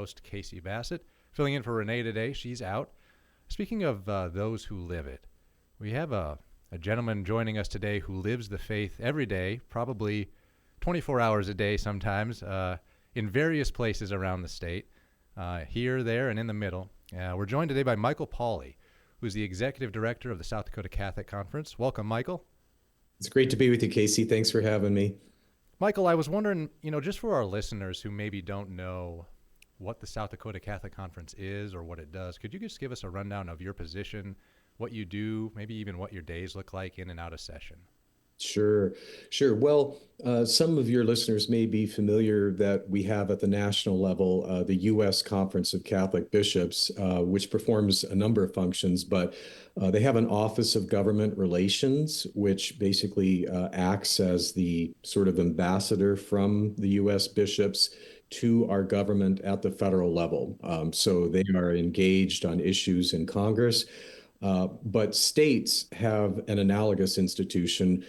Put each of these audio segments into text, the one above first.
host, Casey Bassett, filling in for Renee today. She's out. Speaking of those who live it, we have a gentleman joining us today who lives the faith every day, probably 24 hours a day sometimes, in various places around the state, here, there, and in the middle. We're joined today by Michael Pauley, who's the Executive Director of the South Dakota Catholic Conference. Welcome, Michael. It's great to be with you, Casey. Thanks for having me. Michael, I was wondering, just for our listeners who maybe don't know what the South Dakota Catholic Conference is or what it does, could you just give us a rundown of your position, what you do, maybe even what your days look like in and out of session? Sure. Well, some of your listeners may be familiar that we have at the national level the U.S. Conference of Catholic Bishops, which performs a number of functions, but they have an Office of Government Relations, which basically acts as the sort of ambassador from the U.S. bishops to our government at the federal level. So they are engaged on issues in Congress. But states have an analogous institution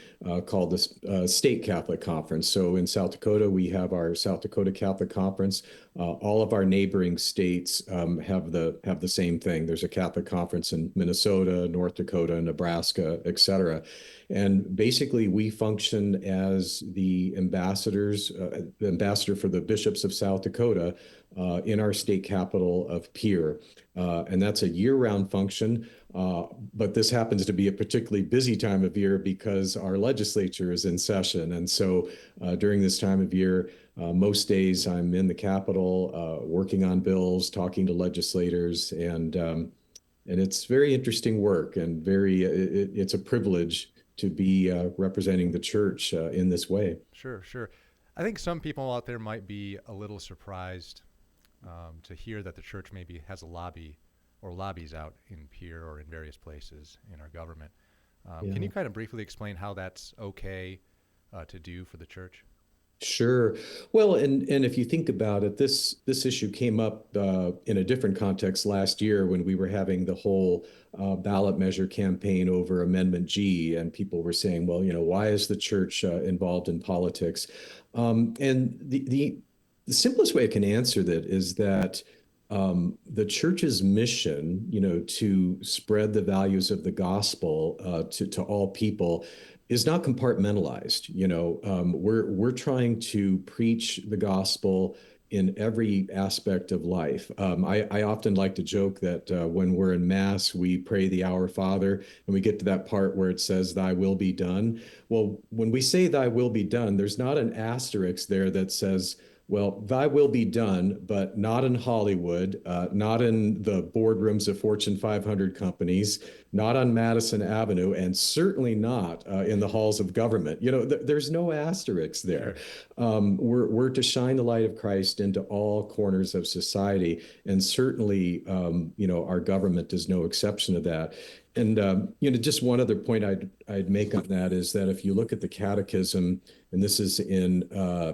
called the State Catholic Conference. So in South Dakota, we have our South Dakota Catholic Conference. All of our neighboring states have the same thing. There's a Catholic conference in Minnesota, North Dakota, Nebraska, et cetera. And basically, we function as the ambassadors, the ambassador for the Bishops of South Dakota in our state capital of Pierre. And that's a year-round function. But this happens to be a particularly busy time of year because our legislature is in session. And so during this time of year, most days I'm in the Capitol working on bills, talking to legislators, and it's very interesting work and it's a privilege to be representing the church in this way. Sure. I think some people out there might be a little surprised to hear that the church maybe has a lobby or lobbies out in Pierre or in various places in our government. Yeah. Can you kind of briefly explain how that's okay to do for the church? Sure. Well, and if you think about it, this issue came up in a different context last year when we were having the whole ballot measure campaign over Amendment G, and people were saying, well, why is the church involved in politics? And the simplest way I can answer that is that the church's mission, to spread the values of the gospel to all people is not compartmentalized. We're trying to preach the gospel in every aspect of life. I often like to joke that when we're in Mass, we pray the Our Father, and we get to that part where it says, "Thy will be done." Well, when we say "Thy will be done," there's not an asterisk there that says, well, thy will be done, but not in Hollywood, not in the boardrooms of Fortune 500 companies, not on Madison Avenue, and certainly not in the halls of government. There's no asterisks there. We're to shine the light of Christ into all corners of society, and certainly, our government is no exception to that. And just one other point I'd make on that is that if you look at the Catechism, and this is in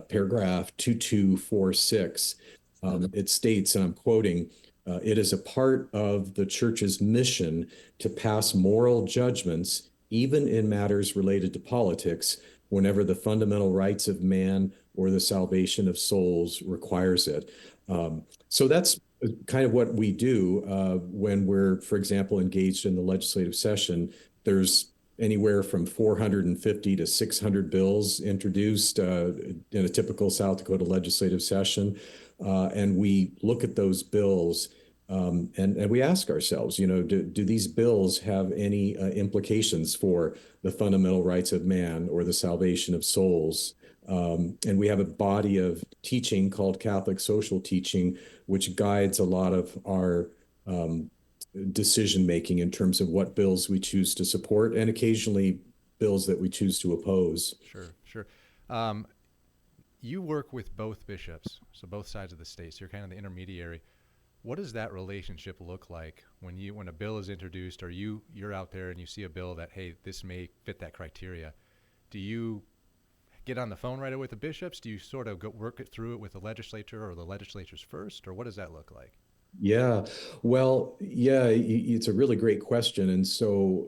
paragraph 2246, it states, and I'm quoting, "It is a part of the church's mission to pass moral judgments, even in matters related to politics, whenever the fundamental rights of man or the salvation of souls requires it." So that's kind of what we do when we're, for example, engaged in the legislative session. There's anywhere from 450 to 600 bills introduced in a typical South Dakota legislative session. And we look at those bills and we ask ourselves, do these bills have any implications for the fundamental rights of man or the salvation of souls? And we have a body of teaching called Catholic social teaching, which guides a lot of our decision making in terms of what bills we choose to support and occasionally bills that we choose to oppose. Sure. You work with both bishops, so both sides of the state, so you're kind of the intermediary. What does that relationship look like when a bill is introduced, or you're out there and you see a bill that, hey, this may fit that criteria? Do you get on the phone right away with the bishops? Do you sort of work it through it with the legislature, or the legislatures first, or what does that look like? Yeah. Well, yeah, it's a really great question. And so,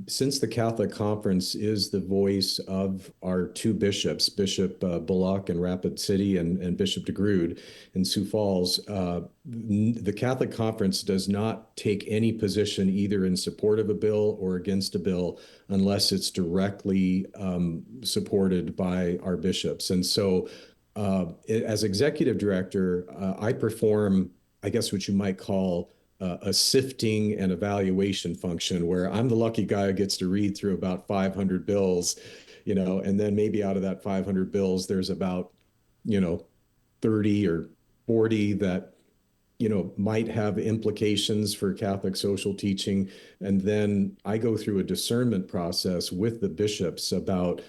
since the Catholic Conference is the voice of our two bishops, Bishop Bullock in Rapid City and Bishop DeGrood in Sioux Falls, the Catholic Conference does not take any position either in support of a bill or against a bill unless it's directly supported by our bishops. And so, as executive director, I perform, I guess, what you might call a sifting and evaluation function, where I'm the lucky guy who gets to read through about 500 bills, and then maybe out of that 500 bills, there's about, you know, 30 or 40 that, might have implications for Catholic social teaching. And then I go through a discernment process with the bishops about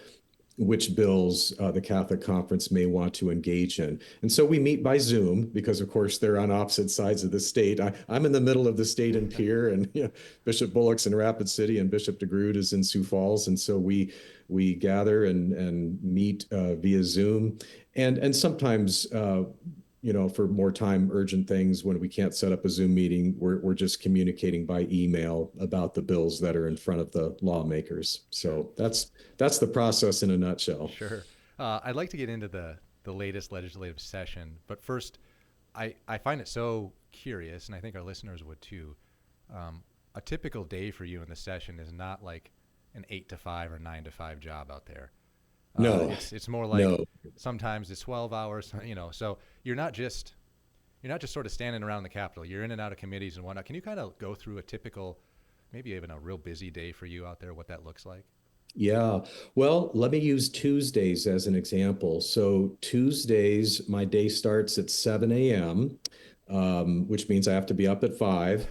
which bills the Catholic Conference may want to engage in. And so we meet by Zoom because, of course, they're on opposite sides of the state. I'm in the middle of the state in Pierre, and Bishop Bullock's in Rapid City, and Bishop DeGrood is in Sioux Falls. And so we gather and meet via Zoom, and sometimes. For more time urgent things, when we can't set up a Zoom meeting, we're just communicating by email about the bills that are in front of the lawmakers. Sure. So that's the process in a nutshell. Sure. I'd like to get into the latest legislative session, but first, I find it so curious, and I think our listeners would too. A typical day for you in the session is not like an 8 to 5 or 9 to 5 job out there. No, It's more like no. sometimes it's 12 hours, So you're not just sort of standing around the Capitol. You're in and out of committees and whatnot. Can you kind of go through a typical, maybe even a real busy day for you out there, what that looks like? Yeah. Well, let me use Tuesdays as an example. So Tuesdays, my day starts at 7 a.m., which means I have to be up at 5,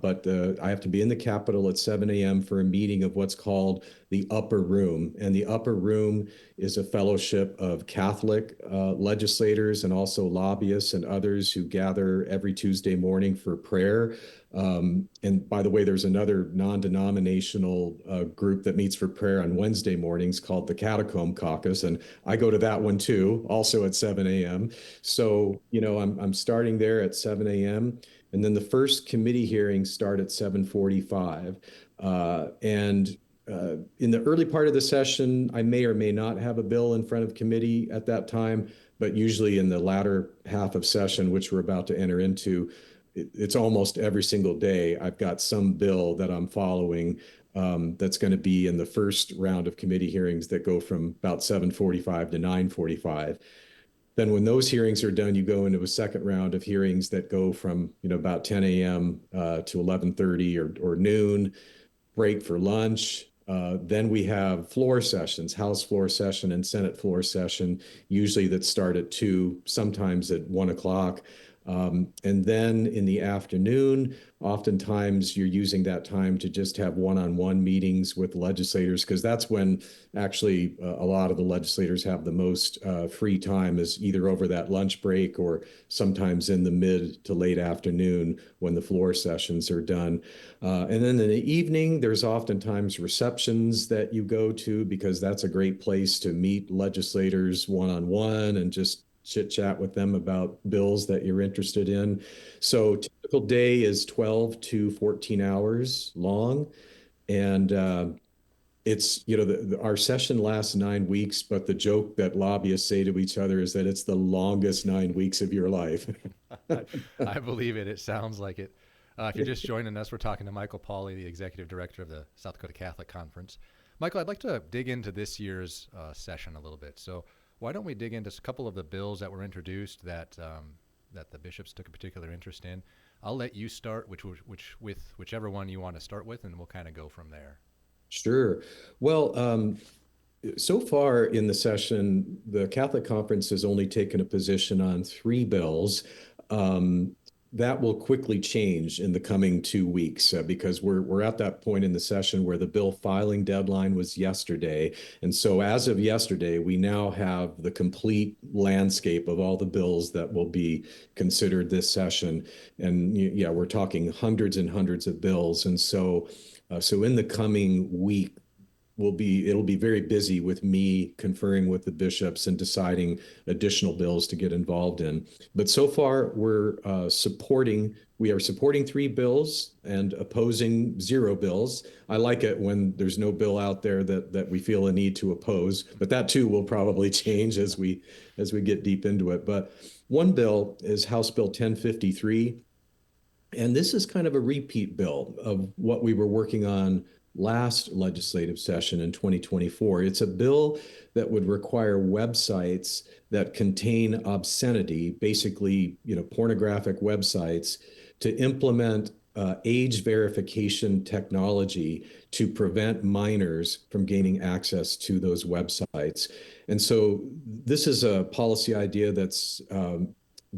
but I have to be in the Capitol at 7 a.m. for a meeting of what's called the Upper Room. And the Upper Room is a fellowship of Catholic legislators and also lobbyists and others who gather every Tuesday morning for prayer. And by the way, there's another non-denominational group that meets for prayer on Wednesday mornings called the Catacomb Caucus, and I go to that one too, also at 7 a.m. So, I'm starting there at 7 a.m. And then the first committee hearings start at 7:45. And in the early part of the session, I may or may not have a bill in front of committee at that time, but usually in the latter half of session, which we're about to enter into, it's almost every single day I've got some bill that I'm following, that's going to be in the first round of committee hearings that go from about 7:45 to 9:45. Then when those hearings are done, you go into a second round of hearings that go from about 10 a.m. To 11:30 or noon, break for lunch. Then we have floor sessions, House floor session and Senate floor session, usually that start at 2, sometimes at 1 o'clock. And then in the afternoon, oftentimes you're using that time to just have one-on-one meetings with legislators, because that's when actually a lot of the legislators have the most free time, is either over that lunch break or sometimes in the mid to late afternoon when the floor sessions are done. And then in the evening, there's oftentimes receptions that you go to, because that's a great place to meet legislators one-on-one and just chit chat with them about bills that you're interested in. So typical day is 12 to 14 hours long. And it's, our session lasts 9 weeks, but the joke that lobbyists say to each other is that it's the longest 9 weeks of your life. I believe it. It sounds like it. If you're just joining us, we're talking to Michael Pauley, the executive director of the South Dakota Catholic Conference. Michael, I'd like to dig into this year's session a little bit. So why don't we dig into a couple of the bills that were introduced that the bishops took a particular interest in? I'll let you start, with whichever one you want to start with, and we'll kind of go from there. Sure. Well, so far in the session, the Catholic Conference has only taken a position on 3 bills. Um, that will quickly change in the coming 2 weeks, because we're at that point in the session where the bill filing deadline was yesterday. And so as of yesterday, we now have the complete landscape of all the bills that will be considered this session. And yeah, we're talking hundreds and hundreds of bills. And so in the coming week, it'll be very busy with me conferring with the bishops and deciding additional bills to get involved in. But so far, we are supporting 3 bills and opposing 0 bills. I like it when there's no bill out there that we feel a need to oppose, but that too will probably change as we get deep into it. But one bill is House Bill 1053. And this is kind of a repeat bill of what we were working on last legislative session in 2024. It's a bill that would require websites that contain obscenity, basically, pornographic websites, to implement age verification technology to prevent minors from gaining access to those websites. And so this is a policy idea that's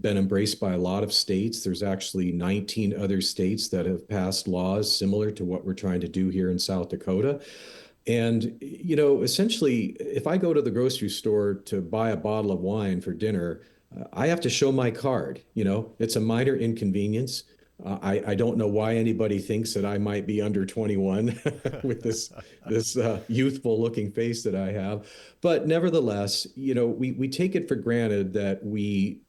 been embraced by a lot of states. There's actually 19 other states that have passed laws similar to what we're trying to do here in South Dakota. And, essentially, if I go to the grocery store to buy a bottle of wine for dinner, I have to show my card. It's a minor inconvenience. I don't know why anybody thinks that I might be under 21 with this youthful looking face that I have. But nevertheless, we take it for granted that we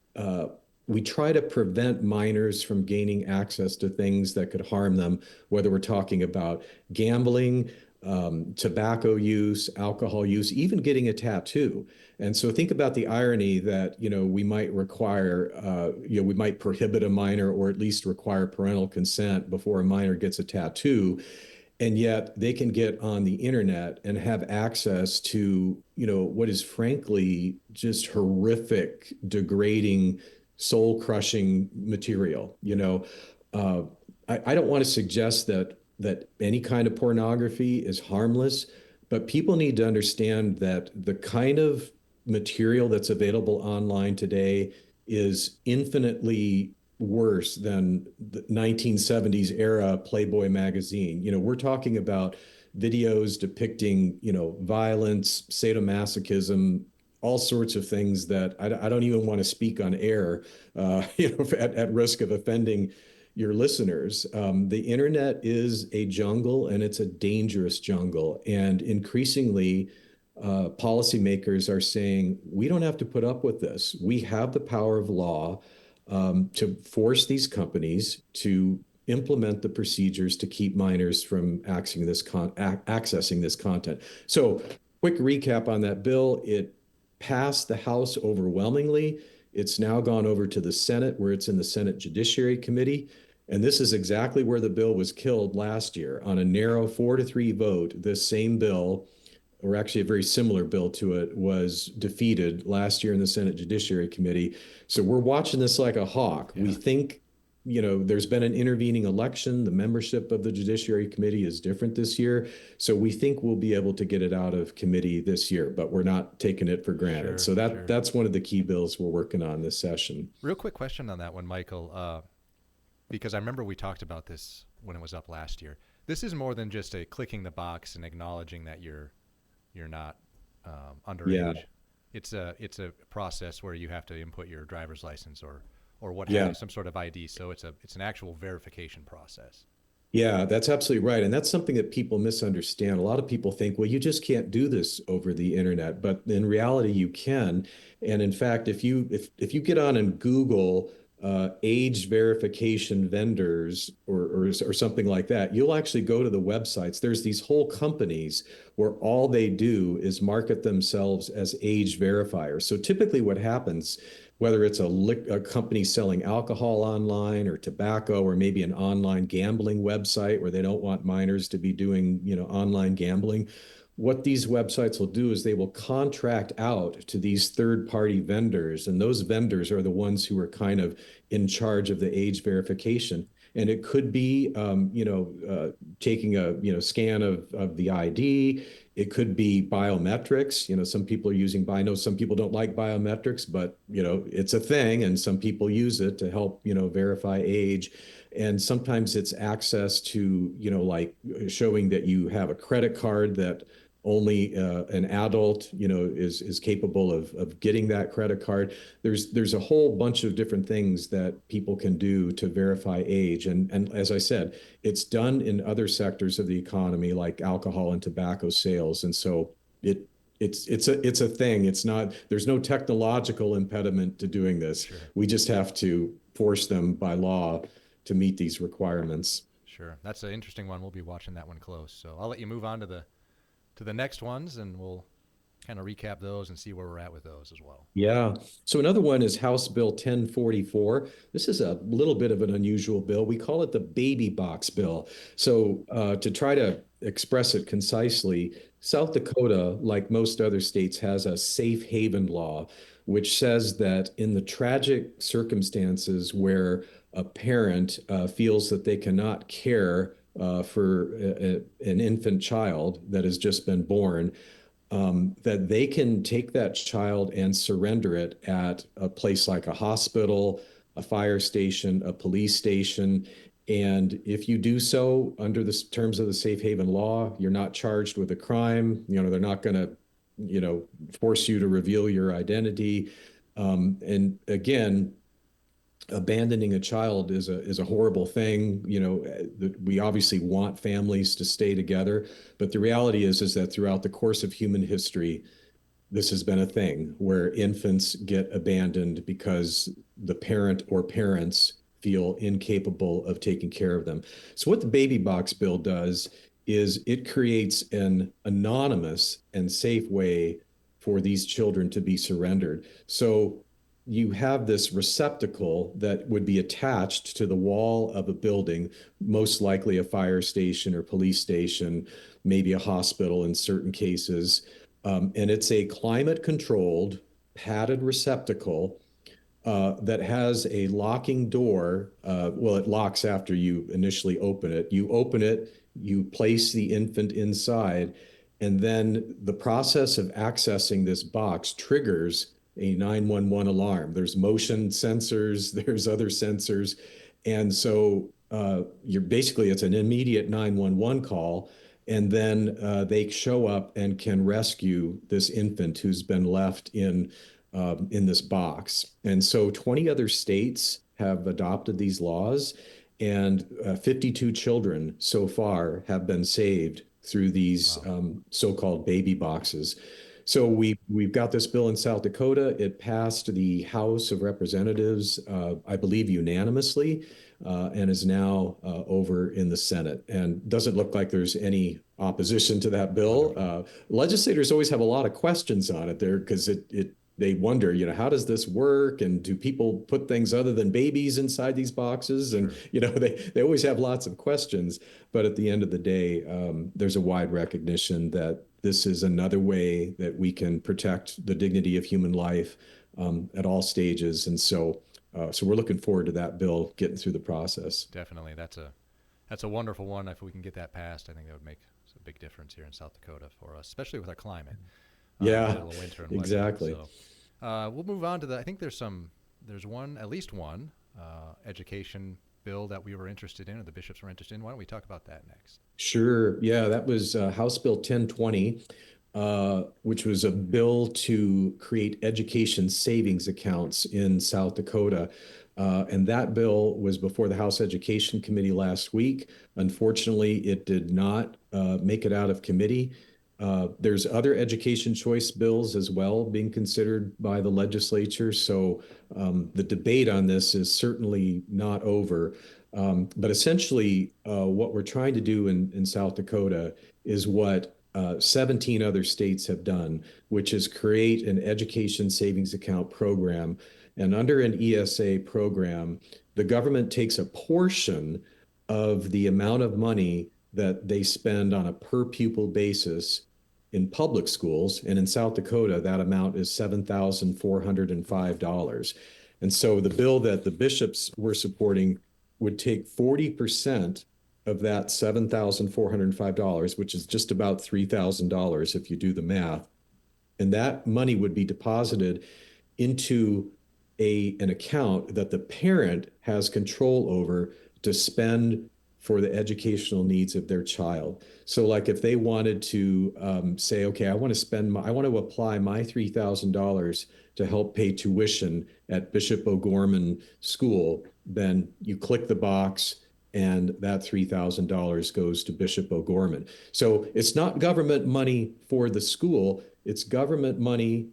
try to prevent minors from gaining access to things that could harm them, whether we're talking about gambling, tobacco use, alcohol use, even getting a tattoo. And so think about the irony that, we might we might prohibit a minor or at least require parental consent before a minor gets a tattoo. And yet they can get on the internet and have access to, what is frankly just horrific, degrading, soul-crushing material. I don't want to suggest that any kind of pornography is harmless, but people need to understand that the kind of material that's available online today is infinitely worse than the 1970s era Playboy magazine. We're talking about videos depicting, violence, sadomasochism, all sorts of things that I don't even want to speak on air, at risk of offending your listeners. The internet is a jungle, and it's a dangerous jungle. And increasingly, policymakers are saying, we don't have to put up with this. We have the power of law to force these companies to implement the procedures to keep minors from accessing this content. So, quick recap on that bill. It passed the House overwhelmingly. It's now gone over to the Senate, where it's in the Senate Judiciary Committee. And this is exactly where the bill was killed last year. On a narrow 4-3 vote, this same bill, or actually a very similar bill to it, was defeated last year in the Senate Judiciary Committee. So we're watching this like a hawk. Yeah. We think, there's been an intervening election. The membership of the Judiciary Committee is different this year. So we think we'll be able to get it out of committee this year, but we're not taking it for granted. Sure, so that's one of the key bills we're working on this session. Real quick question on that one, Michael, because I remember we talked about this when it was up last year. This is more than just a clicking the box and acknowledging that you're not underage. Yeah. It's a process where you have to input your driver's license or what have you, some sort of ID. So it's an actual verification process. Yeah, that's absolutely right. And that's something that people misunderstand. A lot of people think, well, you just can't do this over the internet, but in reality you can. And in fact, if you get on and Google age verification vendors or something like that, you'll actually go to the websites. There's these whole companies where all they do is market themselves as age verifiers. So typically what happens, whether it's a company selling alcohol online or tobacco, or maybe an online gambling website where they don't want minors to be doing, online gambling, what these websites will do is they will contract out to these third-party vendors, and those vendors are the ones who are kind of in charge of the age verification. And it could be, taking a, scan of the ID. It could be biometrics. Some people are using, I know some people don't like biometrics, but, it's a thing, and some people use it to help, verify age. And sometimes it's access to, like showing that you have a credit card that only an adult, is capable of getting that credit card. There's a whole bunch of different things that people can do to verify age, and as I said, it's done in other sectors of the economy like alcohol and tobacco sales, and so it it's a thing. It's not, there's no technological impediment to doing this. Sure. We just have to force them by law to meet these requirements. Sure. That's an interesting one. We'll be watching that one close. So I'll let you move on to the next ones, and we'll kind of recap those and see where we're at with those as well. Yeah. So another one is House Bill 1044. This is a little bit of an unusual bill. We call it the baby box bill. So to try to express it concisely, South Dakota, like most other states, has a safe haven law, which says that in the tragic circumstances where a parent feels that they cannot care for an infant child that has just been born, that they can take that child and surrender it at a place like a hospital, a fire station, a police station. And if you do so under the terms of the safe haven law, you're not charged with a crime. They're not going to, force you to reveal your identity. And again, abandoning a child is a horrible thing. We obviously want families to stay together, but the reality is that throughout the course of human history, this has been a thing where infants get abandoned because the parent or parents feel incapable of taking care of them. So what the baby box bill does is it creates an anonymous and safe way for these children to be surrendered. So you have this receptacle that would be attached to the wall of a building, most likely a fire station or police station, maybe a hospital in certain cases. And it's a climate controlled, padded receptacle that has a locking door. Well, it locks after you initially open it. You open it, you place the infant inside, and then the process of accessing this box triggers a 911 alarm. There's motion sensors, there's other sensors. And so you're basically, it's an immediate 911 call. And then they show up and can rescue this infant who's been left in this box. And so 20 other states have adopted these laws, and 52 children so far have been saved through these Wow. so-called baby boxes. So we've got this bill in South Dakota. It passed the House of Representatives, I believe, unanimously, and is now over in the Senate. And doesn't look like there's any opposition to that bill. Wonderful. Legislators always have a lot of questions on it there because they wonder, how does this work? And do people put things other than babies inside these boxes? And, Sure. they always have lots of questions. But at the end of the day, there's a wide recognition that this is another way that we can protect the dignity of human life at all stages. And so we're looking forward to that bill getting through the process. Definitely. That's a wonderful one. If we can get that passed, I think that would make a big difference here in South Dakota for us, especially with our climate, Yeah, middle of winter and whatnot. exactly. So we'll move on to I think there's at least one education bill that we were interested in, or the bishops were interested in. Why don't we talk about that next? Sure. Yeah, that was House Bill 1020, which was a bill to create education savings accounts in South Dakota. And that bill was before the House Education Committee last week. Unfortunately, it did not make it out of committee. There's other education choice bills as well being considered by the legislature. So the debate on this is certainly not over. But essentially, what we're trying to do in South Dakota is what 17 other states have done, which is create an education savings account program. And under an ESA program, the government takes a portion of the amount of money that they spend on a per pupil basis in public schools. And in South Dakota, that amount is $7,405. And so the bill that the bishops were supporting would take 40% of that $7,405, which is just about $3,000 if you do the math. And that money would be deposited into an account that the parent has control over to spend for the educational needs of their child. So like if they wanted to say, okay, I want to apply my $3,000 to help pay tuition at Bishop O'Gorman School, then you click the box and that $3,000 goes to Bishop O'Gorman. So it's not government money for the school, it's government money.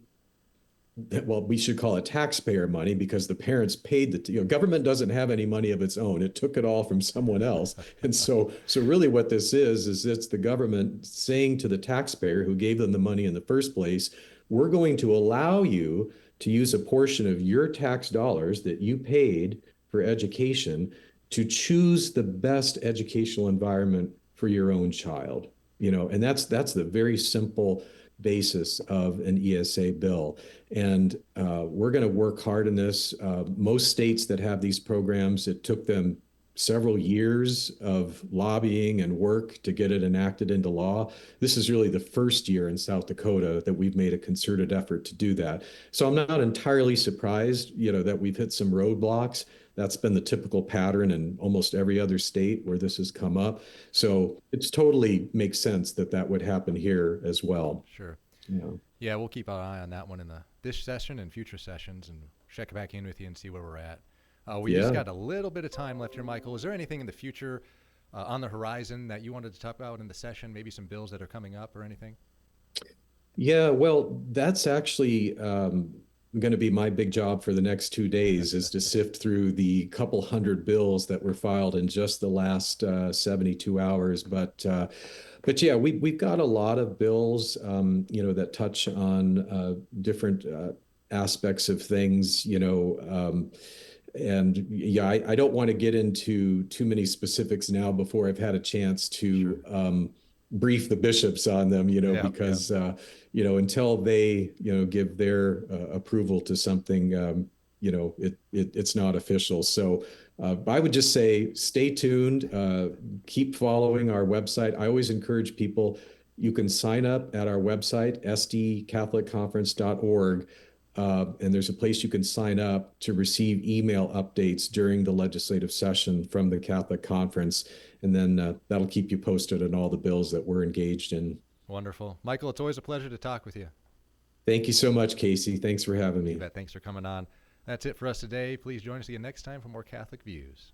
Well, we should call it taxpayer money because the parents paid government doesn't have any money of its own. It took it all from someone else. And so really what this is it's the government saying to the taxpayer who gave them the money in the first place, we're going to allow you to use a portion of your tax dollars that you paid for education to choose the best educational environment for your own child. And that's the very simple basis of an ESA bill. And we're going to work hard in this. Most states that have these programs, it took them several years of lobbying and work to get it enacted into law. This is really the first year in South Dakota that we've made a concerted effort to do that. So I'm not entirely surprised, that we've hit some roadblocks. That's been the typical pattern in almost every other state where this has come up. So it's totally makes sense that that would happen here as well. Sure. Yeah. Yeah, we'll keep an eye on that one in this session and future sessions and check back in with you and see where we're at. We just got a little bit of time left here, Michael. Is there anything in the future on the horizon that you wanted to talk about in the session? Maybe some bills that are coming up or anything? Yeah, well, that's actually going to be my big job for the next 2 days is to sift through the couple hundred bills that were filed in just the last 72 hours. But yeah, we've got a lot of bills, that touch on different aspects of things, and yeah, I don't want to get into too many specifics now before I've had a chance to brief the bishops on them, because until they give their approval to something, it's not official. So I would just say stay tuned, keep following our website. I always encourage people, you can sign up at our website, sdcatholicconference.org. And there's a place you can sign up to receive email updates during the legislative session from the Catholic Conference. And then that'll keep you posted on all the bills that we're engaged in. Wonderful. Michael, it's always a pleasure to talk with you. Thank you so much, Casey. Thanks for having me. You bet. Thanks for coming on. That's it for us today. Please join us again next time for more Catholic Views.